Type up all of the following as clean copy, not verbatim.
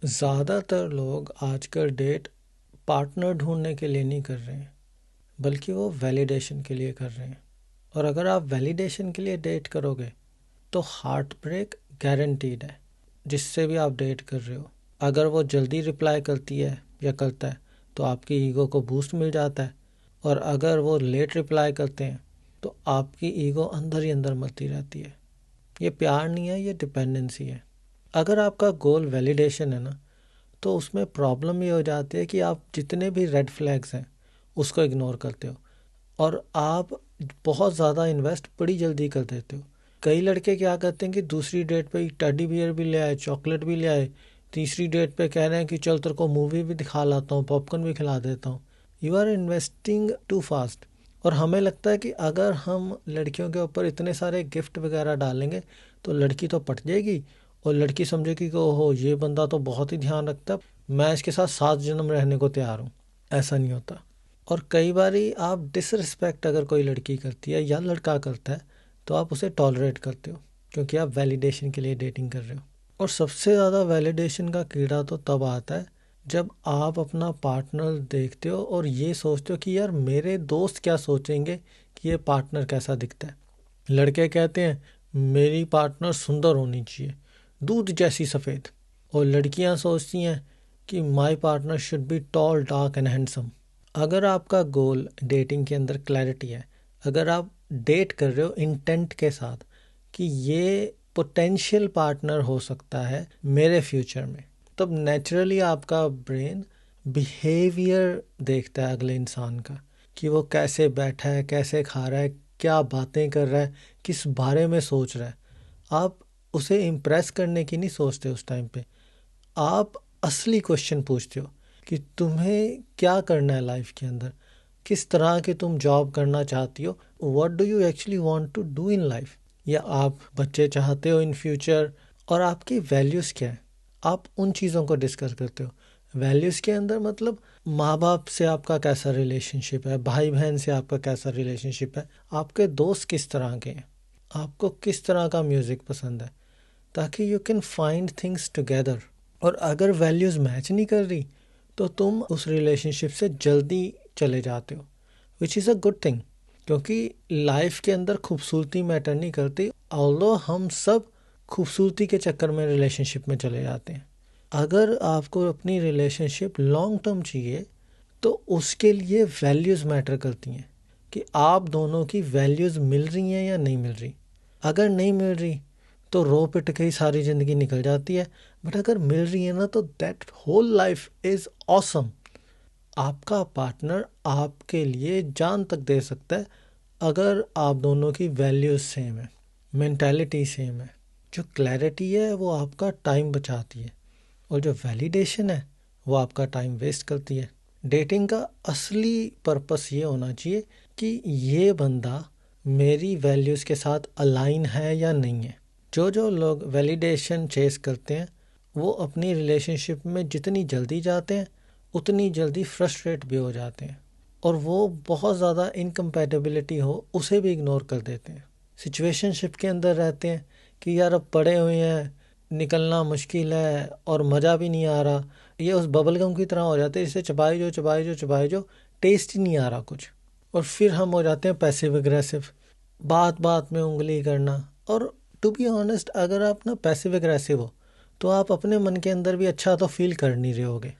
ज़्यादातर लोग आजकल डेट पार्टनर ढूंढने के लिए नहीं कर रहे हैं, बल्कि वो वैलिडेशन के लिए कर रहे हैं। और अगर आप वैलिडेशन के लिए डेट करोगे तो हार्ट ब्रेक गारंटीड है, जिससे भी आप डेट कर रहे हो। अगर वो जल्दी रिप्लाई करती है या करता है तो आपकी ईगो को बूस्ट मिल जाता है, और अगर वो लेट रिप्लाई करते हैं तो आपकी ईगो अंदर ही अंदर मरती रहती है। ये प्यार नहीं है, ये डिपेंडेंसी है। अगर आपका गोल वैलिडेशन है ना, तो उसमें प्रॉब्लम ये हो जाती है कि आप जितने भी रेड फ्लैग्स हैं उसको इग्नोर करते हो, और आप बहुत ज़्यादा इन्वेस्ट बड़ी जल्दी कर देते हो। कई लड़के क्या करते हैं कि दूसरी डेट पे टेडी बियर भी ले आए, चॉकलेट भी ले आए, तीसरी डेट पे कह रहे हैं कि चल तेरे को मूवी भी दिखा लाता हूँ, पॉपकॉर्न भी खिला देता हूँ। You are investing too fast. और हमें लगता है कि अगर हम लड़कियों के ऊपर इतने सारे गिफ्ट वगैरह डालेंगे तो लड़की तो पट जाएगी, और लड़की समझेगी कि ओहो ये बंदा तो बहुत ही ध्यान रखता है, मैं इसके साथ 7 जन्म रहने को तैयार हूँ। ऐसा नहीं होता। और कई बारी आप डिसरिस्पेक्ट अगर कोई लड़की करती है या लड़का करता है तो आप उसे टॉलरेट करते हो, क्योंकि आप वैलिडेशन के लिए डेटिंग कर रहे हो। और सबसे ज़्यादा वैलिडेशन का कीड़ा तो तब आता है जब आप अपना पार्टनर देखते हो और ये सोचते हो कि यार मेरे दोस्त क्या सोचेंगे कि ये पार्टनर कैसा दिखता है। लड़के कहते हैं मेरी पार्टनर सुंदर होनी चाहिए, दूध जैसी सफ़ेद। और लड़कियां सोचती हैं कि my partner should be tall dark and handsome. अगर आपका गोल डेटिंग के अंदर क्लैरिटी है, अगर आप डेट कर रहे हो इंटेंट के साथ कि ये पोटेंशियल पार्टनर हो सकता है मेरे फ्यूचर में, तब नेचुरली आपका ब्रेन बिहेवियर देखता है अगले इंसान का, कि वो कैसे बैठा है, कैसे खा रहा है, क्या बातें कर रहा है, किस बारे में सोच रहा है। आप उसे इम्प्रेस करने की नहीं सोचते उस टाइम पे, आप असली क्वेश्चन पूछते हो कि तुम्हें क्या करना है लाइफ के अंदर, किस तरह की तुम जॉब करना चाहती हो, what do you actually want to do in life, या आप बच्चे चाहते हो इन फ्यूचर, और आपकी वैल्यूज़ क्या है। आप उन चीज़ों को डिस्कस करते हो। वैल्यूज़ के अंदर मतलब माँ बाप से आपका कैसा रिलेशनशिप है, भाई बहन से आपका कैसा रिलेशनशिप है, आपके दोस्त किस तरह के हैं, आपको किस तरह का म्यूज़िक पसंद है, ताकि you can find things together. और अगर वैल्यूज़ मैच नहीं कर रही तो तुम उस रिलेशनशिप से जल्दी चले जाते हो, which is a good thing. क्योंकि लाइफ के अंदर खूबसूरती मैटर नहीं करती, ऑल्दो हम सब खूबसूरती के चक्कर में रिलेशनशिप में चले जाते हैं। अगर आपको अपनी रिलेशनशिप लॉन्ग टर्म चाहिए तो उसके लिए वैल्यूज़ मैटर करती हैं, कि आप दोनों की वैल्यूज़ मिल रही हैं या नहीं मिल रही। अगर नहीं मिल रही तो रो पिट के ही सारी ज़िंदगी निकल जाती है, बट अगर मिल रही है ना तो that whole life is awesome. आपका पार्टनर आपके लिए जान तक दे सकता है अगर आप दोनों की वैल्यूज़ सेम है, मेंटालिटी सेम है। जो क्लैरिटी है वो आपका टाइम बचाती है, और जो वैलिडेशन है वो आपका टाइम वेस्ट करती है। डेटिंग का असली पर्पस ये होना चाहिए कि ये बंदा मेरी वैल्यूज़ के साथ अलाइन है या नहीं है। जो जो लोग वैलिडेशन चेस करते हैं वो अपनी रिलेशनशिप में जितनी जल्दी जाते हैं उतनी जल्दी फ्रस्ट्रेट भी हो जाते हैं, और वो बहुत ज़्यादा इनकम्पैटिबिलिटी हो उसे भी इग्नोर कर देते हैं। सिचुएशनशिप के अंदर रहते हैं कि यार अब पड़े हुए हैं, निकलना मुश्किल है और मज़ा भी नहीं आ रहा। ये उस बबल गम की तरह हो जाते हैं, इसे चबाई जो चबाई जो चबाई जो, टेस्ट ही नहीं आ रहा कुछ। और फिर हम हो जाते हैं पैसिव एग्रेसिव, बात बात में उंगली करना। और टू बी ऑनेस्ट, अगर आप ना पैसिव एग्रेसिव हो तो आप अपने मन के अंदर भी अच्छा तो फील कर नहीं रहे होगे।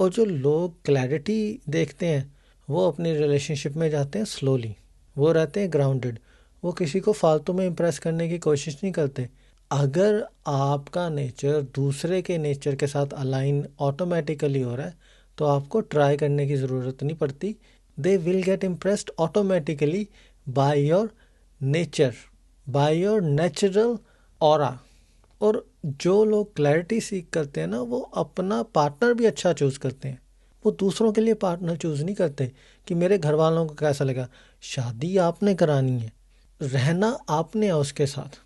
और जो लोग क्लैरिटी देखते हैं वो अपनी रिलेशनशिप में जाते हैं स्लोली, वो रहते हैं ग्राउंडेड, वो किसी को फालतू में इम्प्रेस करने की कोशिश नहीं करते। अगर आपका नेचर दूसरे के नेचर के साथ अलाइन ऑटोमेटिकली हो रहा है तो आपको ट्राई करने की ज़रूरत नहीं पड़ती। They will get impressed automatically by your nature, by your natural aura. और जो लोग क्लैरिटी सीख करते हैं ना वो अपना पार्टनर भी अच्छा चूज़ करते हैं। वो दूसरों के लिए पार्टनर चूज़ नहीं करते कि मेरे घर वालों को कैसा लगा। शादी आपने करानी है, रहना आपने है उसके साथ,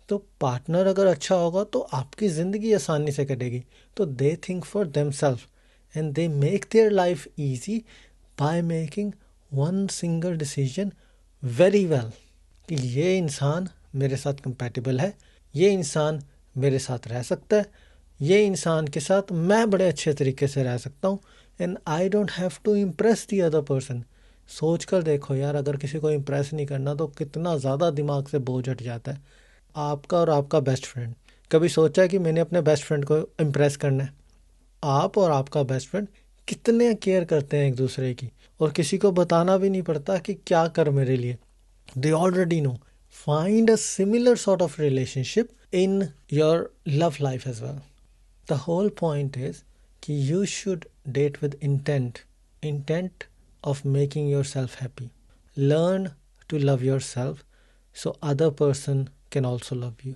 तो पार्टनर अगर अच्छा होगा तो आपकी ज़िंदगी आसानी से कटेगी। तो they think for themselves and they make their life easy by making one single decision very well, कि ये इंसान मेरे साथ कंपैटिबल है, ये इंसान मेरे साथ रह सकता है, ये इंसान के साथ मैं बड़े अच्छे तरीके से रह सकता हूँ and I don't have to impress the other person. सोच कर देखो यार, अगर किसी को इम्प्रेस नहीं करना तो कितना ज़्यादा दिमाग से बोझ हट जाता है। आपका और आपका बेस्ट फ्रेंड, कभी सोचा है कि मैंने अपने बेस्ट फ्रेंड को इम्प्रेस करना है? आप और आपका बेस्ट फ्रेंड कितने केयर करते हैं एक दूसरे की, और किसी को बताना भी नहीं पड़ता कि क्या कर मेरे लिए, they already know. Find a similar sort of relationship in your love life as well. The whole point is कि you should date with intent of making yourself happy. Learn to love yourself so other person can also love you.